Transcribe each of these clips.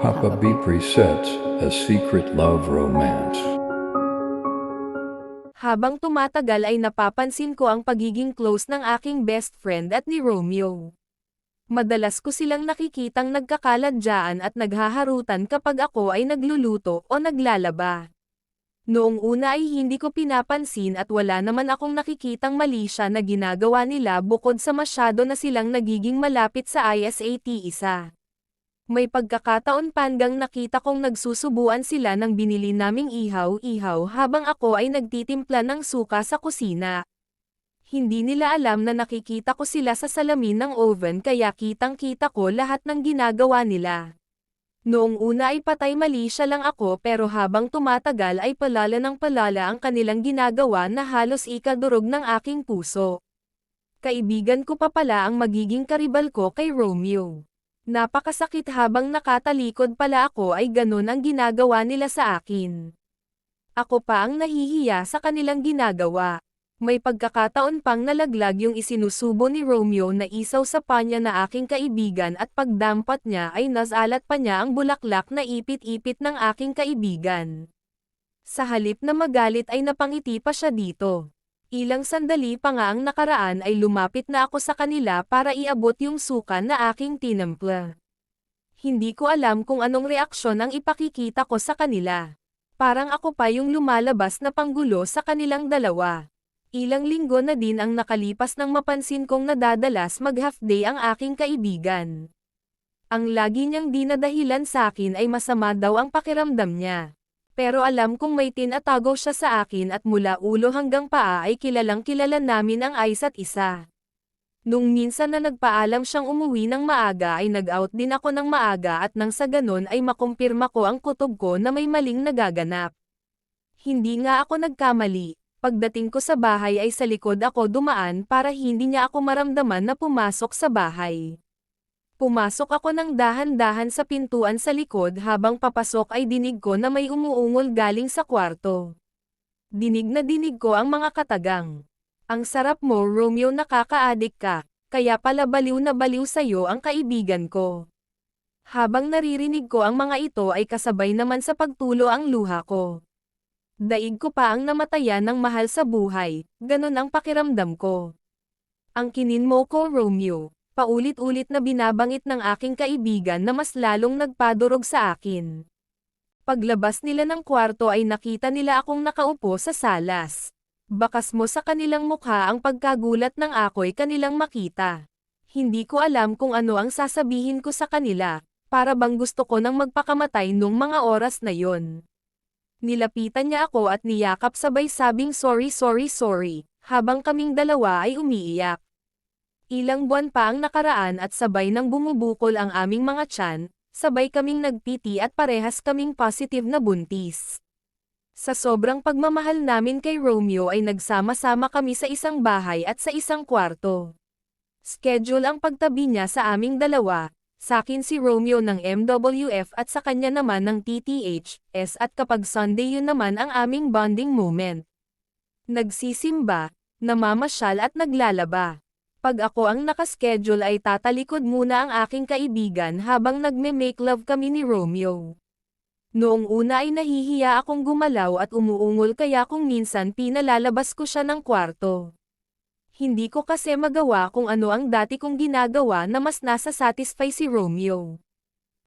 Papa B presents A Secret Love Romance. Habang tumatagal ay napapansin ko ang pagiging close ng aking best friend at ni Romeo. Madalas ko silang nakikitang nagkakaladjaan at naghaharutan kapag ako ay nagluluto o naglalaba. Noong una ay hindi ko pinapansin at wala naman akong nakikitang mali siya na ginagawa nila bukod sa masyado na silang nagiging malapit sa isa't isa. May pagkakataon hanggang nakita kong nagsusubuan sila ng binili naming ihaw-ihaw habang ako ay nagtitimpla ng suka sa kusina. Hindi nila alam na nakikita ko sila sa salamin ng oven kaya kitang-kita ko lahat ng ginagawa nila. Noong una ay patay mali siya lang ako pero habang tumatagal ay palala ng palala ang kanilang ginagawa na halos ikadurog ng aking puso. Kaibigan ko pa pala ang magiging karibal ko kay Romeo. Napakasakit habang nakatalikod pala ako ay ganun ang ginagawa nila sa akin. Ako pa ang nahihiya sa kanilang ginagawa. May pagkakataon pang nalaglag yung isinusubo ni Romeo na isaw sa panya na aking kaibigan at pagdampat niya ay nasalat pa niya ang bulaklak na ipit-ipit ng aking kaibigan. Sa halip na magalit ay napangiti pa siya dito. Ilang sandali pa nga ang nakaraan ay lumapit na ako sa kanila para iabot yung suka na aking tinampla. Hindi ko alam kung anong reaksyon ang ipakikita ko sa kanila. Parang ako pa yung lumalabas na panggulo sa kanilang dalawa. Ilang linggo na din ang nakalipas nang mapansin kong nadadalas mag-half day ang aking kaibigan. Ang lagi niyang dinadahilan sa akin ay masama daw ang pakiramdam niya. Pero alam kong may tinatago siya sa akin at mula ulo hanggang paa ay kilalang kilala namin ang isa't isa. Nung minsan na nagpaalam siyang umuwi ng maaga ay nag-out din ako ng maaga at nang sa ganon ay makumpirma ko ang kutob ko na may maling nagaganap. Hindi nga ako nagkamali, pagdating ko sa bahay ay sa likod ako dumaan para hindi niya ako maramdaman na pumasok sa bahay. Pumasok ako ng dahan-dahan sa pintuan sa likod habang papasok ay dinig ko na may umuungol galing sa kwarto. Dinig na dinig ko ang mga katagang. Ang sarap mo Romeo, nakaka-addict ka, kaya pala baliw na baliw sa'yo ang kaibigan ko. Habang naririnig ko ang mga ito ay kasabay naman sa pagtulo ang luha ko. Daig ko pa ang namatayan ng mahal sa buhay, ganun ang pakiramdam ko. Ang kinin mo ko Romeo. Paulit-ulit na binabangit ng aking kaibigan na mas lalong nagpadurog sa akin. Paglabas nila ng kwarto ay nakita nila akong nakaupo sa salas. Bakas mo sa kanilang mukha ang pagkagulat ng ako'y kanilang makita. Hindi ko alam kung ano ang sasabihin ko sa kanila, para bang gusto ko nang magpakamatay nung mga oras na yon. Nilapitan niya ako at niyakap sabay sabing sorry, habang kaming dalawa ay umiiyak. Ilang buwan pa ang nakaraan at sabay nang bumubukol ang aming mga tiyan, sabay kaming nagpiti at parehas kaming positive na buntis. Sa sobrang pagmamahal namin kay Romeo ay nagsama-sama kami sa isang bahay at sa isang kwarto. Schedule ang pagtabi niya sa aming dalawa, sa akin si Romeo ng MWF at sa kanya naman ng TTHS at kapag Sunday yun naman ang aming bonding moment. Nagsisimba, namamasyal at naglalaba. Pag ako ang nakaschedule ay tatalikod muna ang aking kaibigan habang nagme-make love kami ni Romeo. Noong una ay nahihiya akong gumalaw at umuungol kaya kung minsan pinalalabas ko siya ng kwarto. Hindi ko kasi magawa kung ano ang dati kong ginagawa na mas nasa-satisfy si Romeo.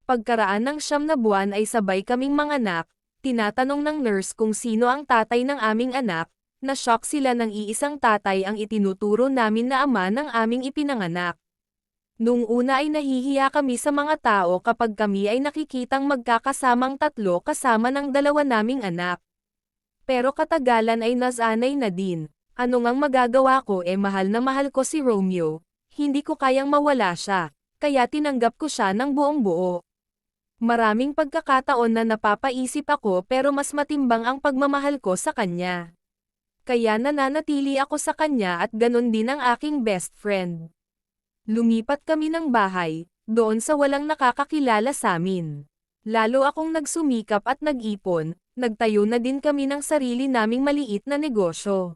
Pagkaraan ng 9 na buwan ay sabay kaming manganak, tinatanong ng nurse kung sino ang tatay ng aming anak. Na-shock sila ng iisang tatay ang itinuturo namin na ama ng aming ipinanganak. Nung una ay nahihiya kami sa mga tao kapag kami ay nakikitang magkakasamang tatlo kasama ng dalawa naming anak. Pero katagalan ay nasanay na din. Ano ngang magagawa ko mahal na mahal ko si Romeo, hindi ko kayang mawala siya, kaya tinanggap ko siya ng buong buo. Maraming pagkakataon na napapaisip ako pero mas matimbang ang pagmamahal ko sa kanya. Kaya nananatili ako sa kanya at ganun din ang aking best friend. Lumipat kami ng bahay, doon sa walang nakakakilala sa amin. Lalo akong nagsumikap at nag-ipon, nagtayo na din kami ng sarili naming maliit na negosyo.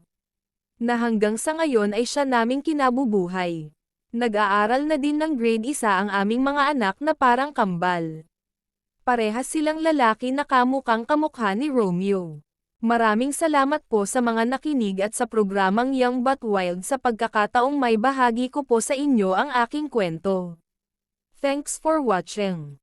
Na hanggang sa ngayon ay siya naming kinabubuhay. Nag-aaral na din ng grade 1 ang aming mga anak na parang kambal. Parehas silang lalaki na kamukhang kamukha ni Romeo. Maraming salamat po sa mga nakinig at sa programang Young but Wild sa pagkakataong may bahagi ko po sa inyo ang aking kwento. Thanks for watching.